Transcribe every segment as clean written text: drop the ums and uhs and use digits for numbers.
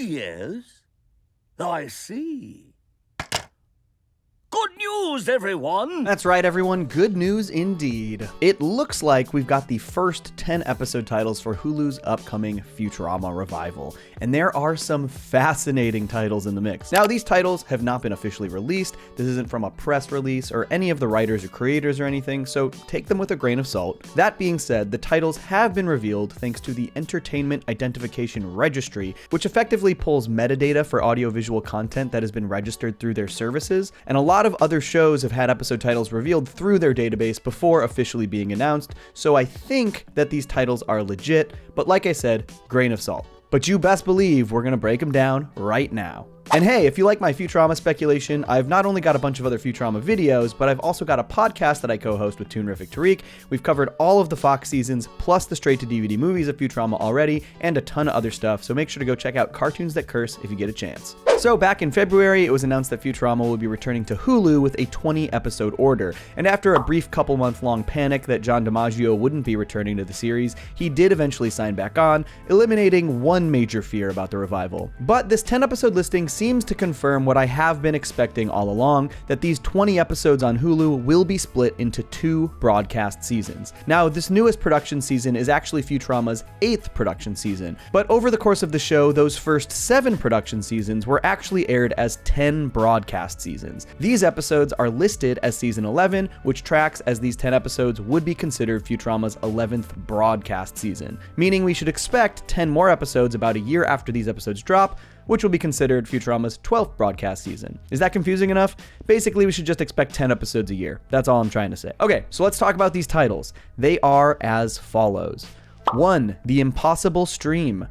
Yes, I see. Good news, everyone! That's right, everyone. Good news indeed. It looks like we've got the first 10 episode titles for Hulu's upcoming Futurama revival, and there are some fascinating titles in the mix. Now, these titles have not been officially released. This isn't from a press release or any of the writers or creators or anything, so take them with a grain of salt. That being said, the titles have been revealed thanks to the Entertainment Identification Registry, which effectively pulls metadata for audiovisual content that has been registered through their services, and a lot of other shows have had episode titles revealed through their database before officially being announced, so I think that these titles are legit, but like I said, grain of salt. But you best believe we're gonna break them down right now. And hey, if you like my Futurama speculation, I've not only got a bunch of other Futurama videos, but I've also got a podcast that I co-host with Toonrific Tariq. We've covered all of the Fox seasons, plus the straight-to-DVD movies of Futurama already, and a ton of other stuff, so make sure to go check out Cartoons That Curse if you get a chance. So back in February, it was announced that Futurama will be returning to Hulu with a 20-episode order, and after a brief couple-month-long panic that John DiMaggio wouldn't be returning to the series, he did eventually sign back on, eliminating one major fear about the revival. But this 10-episode listing seems to confirm what I have been expecting all along, that these 20 episodes on Hulu will be split into 2 broadcast seasons. Now, this newest production season is actually Futurama's 8th production season, but over the course of the show, those first 7 production seasons were actually aired as 10 broadcast seasons. These episodes are listed as season 11, which tracks as these 10 episodes would be considered Futurama's 11th broadcast season, meaning we should expect 10 more episodes about a year after these episodes drop, which will be considered Futurama's 12th broadcast season. Is that confusing enough? Basically, we should just expect 10 episodes a year. That's all I'm trying to say. Okay, so let's talk about these titles. They are as follows. 1. The Impossible Stream.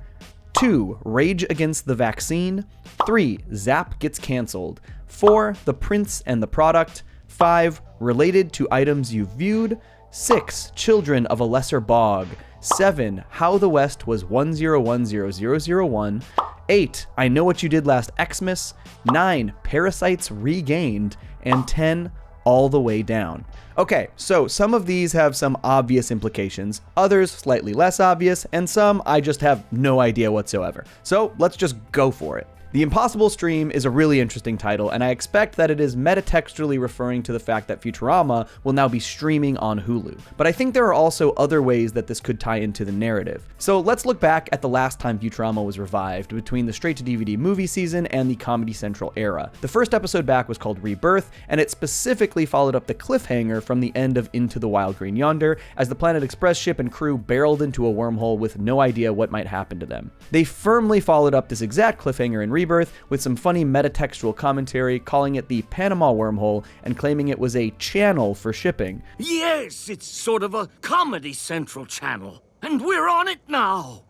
2. Rage Against the Vaccine. 3. Zapp Gets Cancelled. 4. The Prince and the Product. 5. Related to Items You've Viewed. 6. Children of a Lesser Bog. 7. How the West Was 10100001. 8. I Know What You Did Last Xmas. 9. Parasites Regained. And 10. All the Way Down. Okay, so some of these have some obvious implications, others slightly less obvious, and some I just have no idea whatsoever. So let's just go for it. The Impossible Stream is a really interesting title, and I expect that it is metatextually referring to the fact that Futurama will now be streaming on Hulu. But I think there are also other ways that this could tie into the narrative. So let's look back at the last time Futurama was revived, between the straight-to-DVD movie season and the Comedy Central era. The first episode back was called Rebirth, and it specifically followed up the cliffhanger from the end of Into the Wild Green Yonder, as the Planet Express ship and crew barreled into a wormhole with no idea what might happen to them. They firmly followed up this exact cliffhanger in Rebirth with some funny metatextual commentary, calling it the Panama wormhole and claiming it was a channel for shipping. Yes, it's sort of a Comedy Central channel, and we're on it now.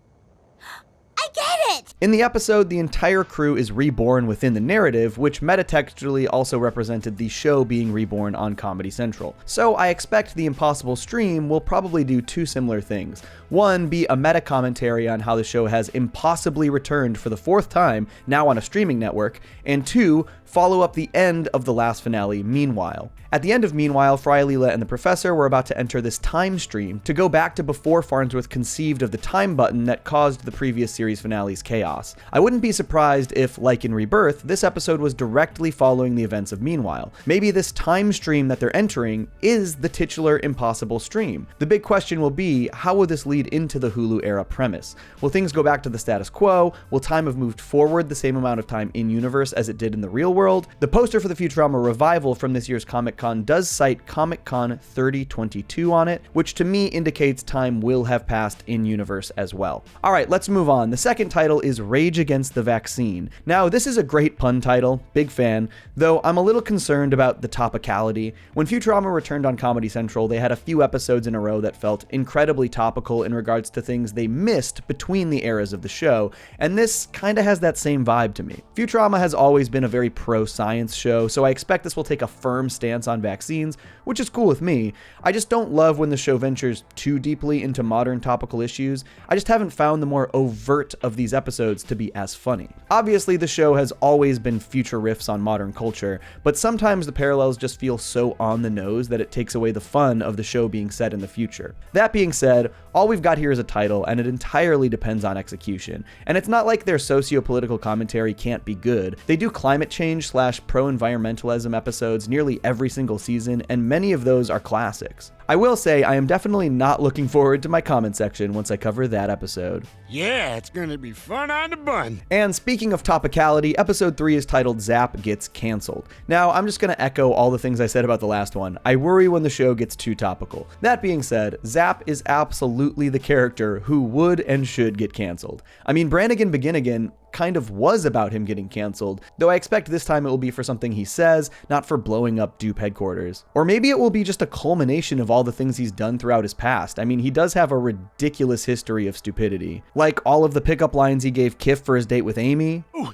I get it! In the episode, the entire crew is reborn within the narrative, which metatextually also represented the show being reborn on Comedy Central. So I expect the Impossible Stream will probably do 2 similar things. 1, be a meta commentary on how the show has impossibly returned for the 4th time, now on a streaming network, and 2, follow up the end of the last finale, Meanwhile. At the end of Meanwhile, Fry, Leela, and the Professor were about to enter this time stream to go back to before Farnsworth conceived of the time button that caused the previous series finale's chaos. I wouldn't be surprised if, like in Rebirth, this episode was directly following the events of Meanwhile. Maybe this time stream that they're entering is the titular Impossible Stream. The big question will be, how will this lead into the Hulu era premise? Will things go back to the status quo? Will time have moved forward the same amount of time in-universe as it did in the real world? The poster for the Futurama revival from this year's Comic-Con does cite Comic-Con 3022 on it, which to me indicates time will have passed in-universe as well. Alright, let's move on. The second title is Rage Against the Vaccine. Now, this is a great pun title, big fan, though I'm a little concerned about the topicality. When Futurama returned on Comedy Central, they had a few episodes in a row that felt incredibly topical in regards to things they missed between the eras of the show, and this kinda has that same vibe to me. Futurama has always been a very pro-science show, so I expect this will take a firm stance on vaccines, which is cool with me. I just don't love when the show ventures too deeply into modern topical issues. I just haven't found the more overt of these episodes episodes to be as funny. Obviously, the show has always been future riffs on modern culture, but sometimes the parallels just feel so on the nose that it takes away the fun of the show being set in the future. That being said, all we've got here is a title, and it entirely depends on execution. And it's not like their socio-political commentary can't be good. They do climate change / pro-environmentalism episodes nearly every single season, and many of those are classics. I will say I am definitely not looking forward to my comment section once I cover that episode. Yeah, it's gonna be fun on the bun. And speaking of topicality, episode 3 is titled Zapp Gets Cancelled. Now, I'm just gonna echo all the things I said about the last one. I worry when the show gets too topical. That being said, Zapp is absolutely the character who would and should get cancelled. I mean, Brannigan Begin Again kind of was about him getting canceled, though I expect this time it will be for something he says, not for blowing up Dupe headquarters. Or maybe it will be just a culmination of all the things he's done throughout his past. I mean, he does have a ridiculous history of stupidity. Like all of the pickup lines he gave Kif for his date with Amy. Ooh,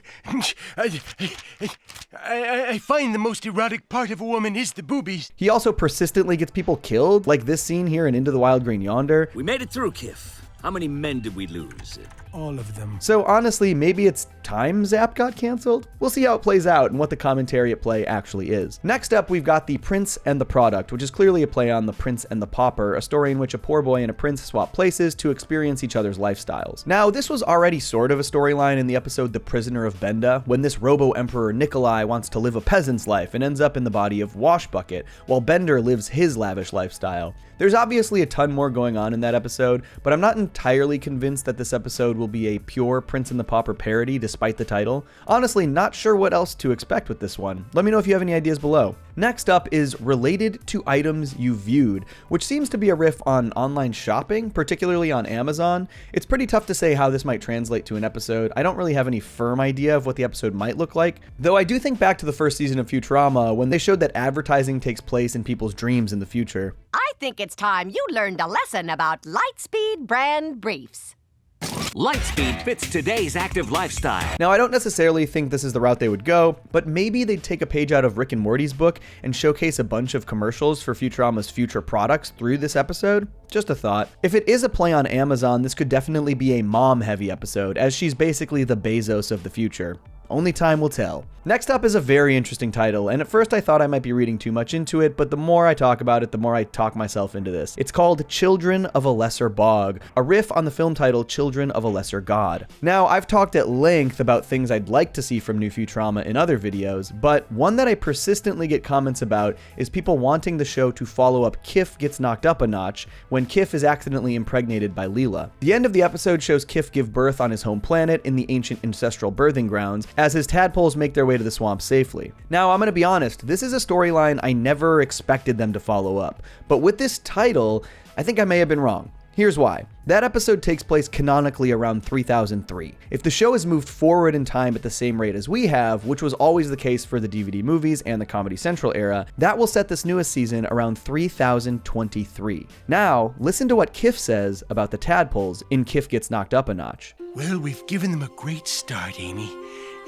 I find the most erotic part of a woman is the boobies. He also persistently gets people killed, like this scene here in Into the Wild Green Yonder. We made it through, Kif. How many men did we lose? All of them. So honestly, maybe it's time Zapp got canceled? We'll see how it plays out and what the commentary at play actually is. Next up, we've got The Prince and the Product, which is clearly a play on The Prince and the Pauper, a story in which a poor boy and a prince swap places to experience each other's lifestyles. Now, this was already sort of a storyline in the episode The Prisoner of Benda, when this robo-emperor Nikolai wants to live a peasant's life and ends up in the body of Washbucket, while Bender lives his lavish lifestyle. There's obviously a ton more going on in that episode, but I'm not entirely convinced that this episode will be a pure Prince and the Pauper parody despite the title. Honestly, not sure what else to expect with this one. Let me know if you have any ideas below. Next up is Related to Items You Viewed, which seems to be a riff on online shopping, particularly on Amazon. It's pretty tough to say how this might translate to an episode. I don't really have any firm idea of what the episode might look like, though I do think back to the first season of Futurama when they showed that advertising takes place in people's dreams in the future. I think it's time you learned a lesson about Lightspeed brand briefs. Lightspeed fits today's active lifestyle. Now, I don't necessarily think this is the route they would go, but maybe they'd take a page out of Rick and Morty's book and showcase a bunch of commercials for Futurama's future products through this episode. Just a thought. If it is a play on Amazon, this could definitely be a mom-heavy episode, as she's basically the Bezos of the future. Only time will tell. Next up is a very interesting title, and at first I thought I might be reading too much into it, but the more I talk about it, the more I talk myself into this. It's called Children of a Lesser Bog, a riff on the film title Children of a Lesser God. Now, I've talked at length about things I'd like to see from New Futurama in other videos, but one that I persistently get comments about is people wanting the show to follow up Kif Gets Knocked Up a Notch when Kif is accidentally impregnated by Leela. The end of the episode shows Kif give birth on his home planet in the ancient ancestral birthing grounds, as his tadpoles make their way to the swamp safely. Now, I'm gonna be honest, this is a storyline I never expected them to follow up, but with this title, I think I may have been wrong. Here's why. That episode takes place canonically around 3003. If the show has moved forward in time at the same rate as we have, which was always the case for the DVD movies and the Comedy Central era, that will set this newest season around 3023. Now, listen to what Kif says about the tadpoles in Kif Gets Knocked Up a Notch. Well, we've given them a great start, Amy.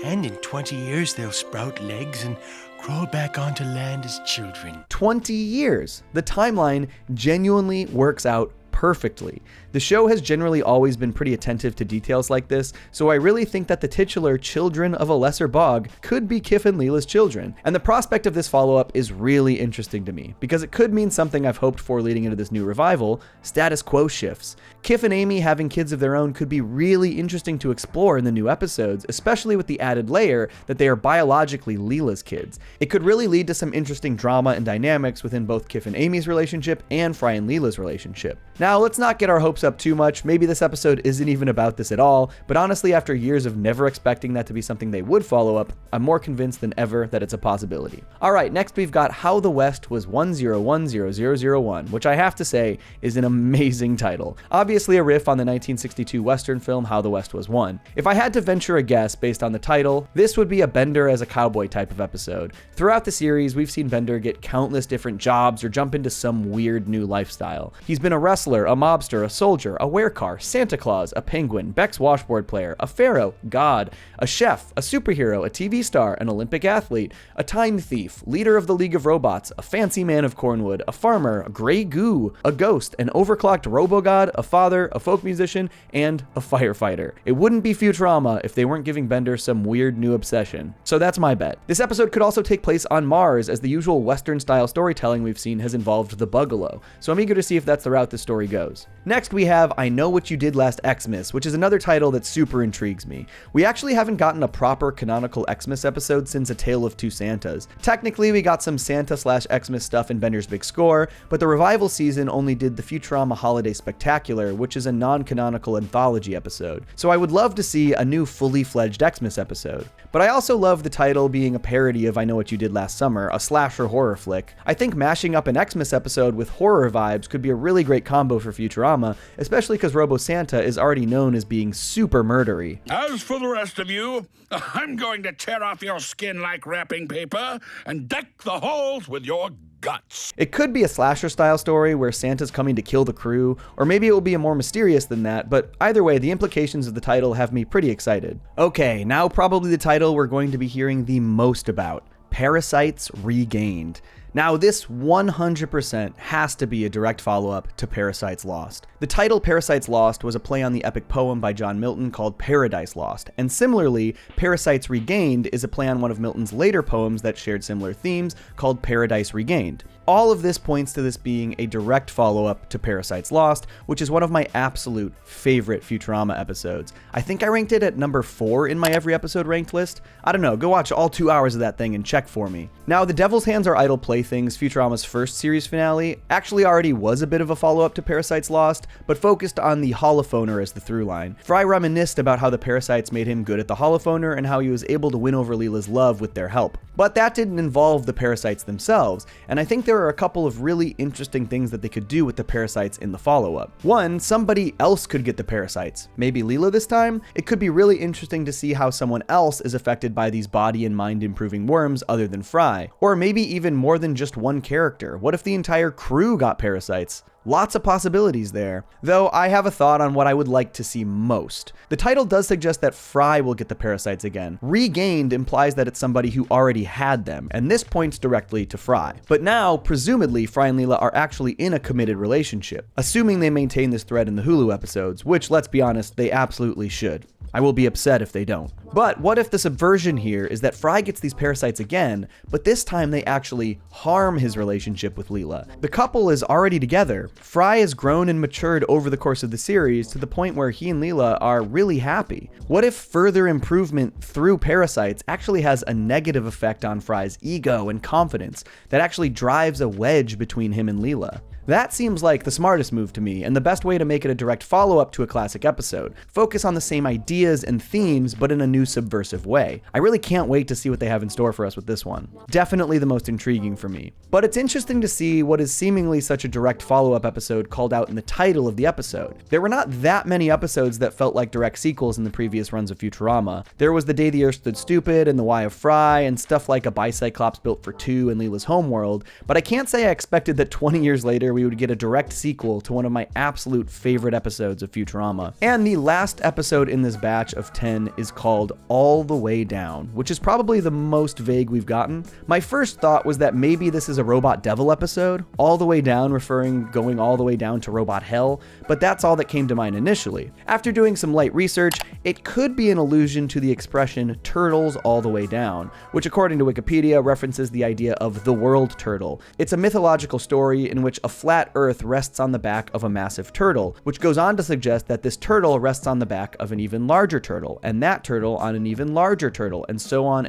And in 20 years, they'll sprout legs and crawl back onto land as children. 20 years. The timeline genuinely works out perfectly. The show has generally always been pretty attentive to details like this, so I really think that the titular Children of a Lesser Bog could be Kif and Leela's children. And the prospect of this follow-up is really interesting to me, because it could mean something I've hoped for leading into this new revival: status quo shifts. Kif and Amy having kids of their own could be really interesting to explore in the new episodes, especially with the added layer that they are biologically Leela's kids. It could really lead to some interesting drama and dynamics within both Kif and Amy's relationship and Fry and Leela's relationship. Now, let's not get our hopes up too much. Maybe this episode isn't even about this at all, but honestly, after years of never expecting that to be something they would follow up, I'm more convinced than ever that it's a possibility. Alright, next we've got How the West Was 1010001, which I have to say is an amazing title. Obviously a riff on the 1962 Western film How the West Was Won. If I had to venture a guess based on the title, this would be a Bender as a cowboy type of episode. Throughout the series, we've seen Bender get countless different jobs or jump into some weird new lifestyle. He's been a wrestler, a mobster, a soldier, a werecar, Santa Claus, a penguin, Beck's washboard player, a pharaoh, god, a chef, a superhero, a TV star, an Olympic athlete, a time thief, leader of the League of Robots, a fancy man of Cornwood, a farmer, a gray goo, a ghost, an overclocked robo-god, a father, a folk musician, and a firefighter. It wouldn't be Futurama if they weren't giving Bender some weird new obsession. So that's my bet. This episode could also take place on Mars, as the usual Western-style storytelling we've seen has involved the Buggalo, so I'm eager to see if that's the route the story goes. Next, we have I Know What You Did Last Xmas, which is another title that super intrigues me. We actually haven't gotten a proper canonical Xmas episode since A Tale of Two Santas. Technically, we got some Santa/Xmas stuff in Bender's Big Score, but the revival season only did the Futurama Holiday Spectacular, which is a non-canonical anthology episode. So I would love to see a new fully fledged Xmas episode. But I also love the title being a parody of I Know What You Did Last Summer, a slasher horror flick. I think mashing up an Xmas episode with horror vibes could be a really great combo for Futurama, especially because Robo Santa is already known as being super murdery. As for the rest of you, I'm going to tear off your skin like wrapping paper and deck the halls with your guts. It could be a slasher-style story where Santa's coming to kill the crew, or maybe it will be a more mysterious than that, but either way, the implications of the title have me pretty excited. Okay, now probably the title we're going to be hearing the most about, Parasites Regained. Now, this 100% has to be a direct follow-up to Parasites Lost. The title Parasites Lost was a play on the epic poem by John Milton called Paradise Lost, and similarly, Parasites Regained is a play on one of Milton's later poems that shared similar themes called Paradise Regained. All of this points to this being a direct follow-up to Parasites Lost, which is one of my absolute favorite Futurama episodes. I think I ranked it at number 4 in my every episode ranked list. I don't know, go watch all 2 hours of that thing and check for me. Now, The Devil's Hands Are Idle Playthings, Futurama's first series finale, actually already was a bit of a follow-up to Parasites Lost, but focused on the holophoner as the through line. Fry reminisced about how the parasites made him good at the holophoner and how he was able to win over Leela's love with their help. But that didn't involve the parasites themselves, and I think there are a couple of really interesting things that they could do with the parasites in the follow-up. One, somebody else could get the parasites. Maybe Leela this time? It could be really interesting to see how someone else is affected by these body and mind improving worms other than Fry. Or maybe even more than just one character. What if the entire crew got parasites? Lots of possibilities there. Though I have a thought on what I would like to see most. The title does suggest that Fry will get the parasites again. Regained implies that it's somebody who already had them, and this points directly to Fry. But now, presumably, Fry and Leela are actually in a committed relationship, assuming they maintain this thread in the Hulu episodes, which, let's be honest, they absolutely should. I will be upset if they don't. But what if the subversion here is that Fry gets these parasites again, but this time they actually harm his relationship with Leela? The couple is already together. Fry has grown and matured over the course of the series to the point where he and Leela are really happy. What if further improvement through parasites actually has a negative effect on Fry's ego and confidence that actually drives a wedge between him and Leela? That seems like the smartest move to me, and the best way to make it a direct follow-up to a classic episode. Focus on the same ideas and themes, but in a new subversive way. I really can't wait to see what they have in store for us with this one. Definitely the most intriguing for me. But it's interesting to see what is seemingly such a direct follow-up episode called out in the title of the episode. There were not that many episodes that felt like direct sequels in the previous runs of Futurama. There was The Day the Earth Stood Stupid and The Why of Fry, and stuff like a Bicyclops Built for Two and Leela's Homeworld, but I can't say I expected that 20 years later we would get a direct sequel to one of my absolute favorite episodes of Futurama. And the last episode in this batch of 10 is called All the Way Down, which is probably the most vague we've gotten. My first thought was that maybe this is a Robot Devil episode, All the Way Down going all the way down to Robot Hell, but that's all that came to mind initially. After doing some light research, it could be an allusion to the expression turtles all the way down, which according to Wikipedia references the idea of the world turtle. It's a mythological story in which a flat Earth rests on the back of a massive turtle, which goes on to suggest that this turtle rests on the back of an even larger turtle, and that turtle on an even larger turtle, and so on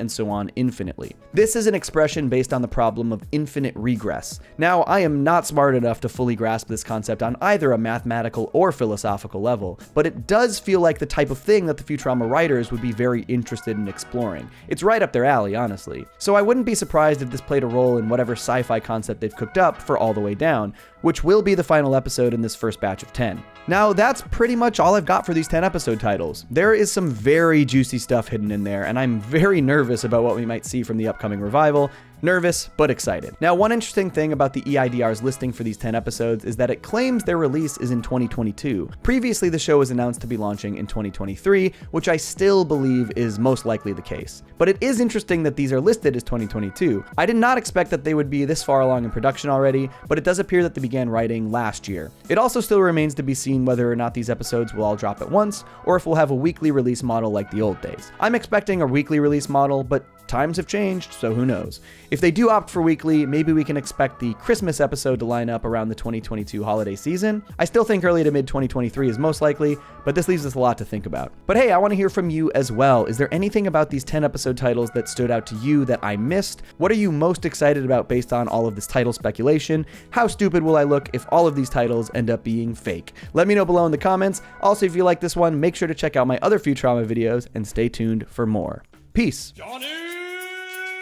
infinitely. This is an expression based on the problem of infinite regress. Now, I am not smart enough to fully grasp this concept on either a mathematical or philosophical level, but it does feel like the type of thing that the Futurama writers would be very interested in exploring. It's right up their alley, honestly. So I wouldn't be surprised if this played a role in whatever sci-fi concept they've cooked up for All the Way Down, which will be the final episode in this first batch of 10. Now, that's pretty much all I've got for these 10 episode titles. There is some very juicy stuff hidden in there, and I'm very nervous about what we might see from the upcoming revival, Nervous, but excited. Now, one interesting thing about the EIDR's listing for these 10 episodes is that it claims their release is in 2022. Previously, the show was announced to be launching in 2023, which I still believe is most likely the case. But it is interesting that these are listed as 2022. I did not expect that they would be this far along in production already, but it does appear that they began writing last year. It also still remains to be seen whether or not these episodes will all drop at once, or if we'll have a weekly release model like the old days. I'm expecting a weekly release model, but times have changed, so who knows. If they do opt for weekly, maybe we can expect the Christmas episode to line up around the 2022 holiday season. I still think early to mid 2023 is most likely, but this leaves us a lot to think about. But hey, I want to hear from you as well. Is there anything about these 10 episode titles that stood out to you that I missed? What are you most excited about based on all of this title speculation? How stupid will I look if all of these titles end up being fake? Let me know below in the comments. Also, if you like this one, make sure to check out my other Futurama videos and stay tuned for more. Peace. Johnny!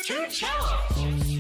Futurama!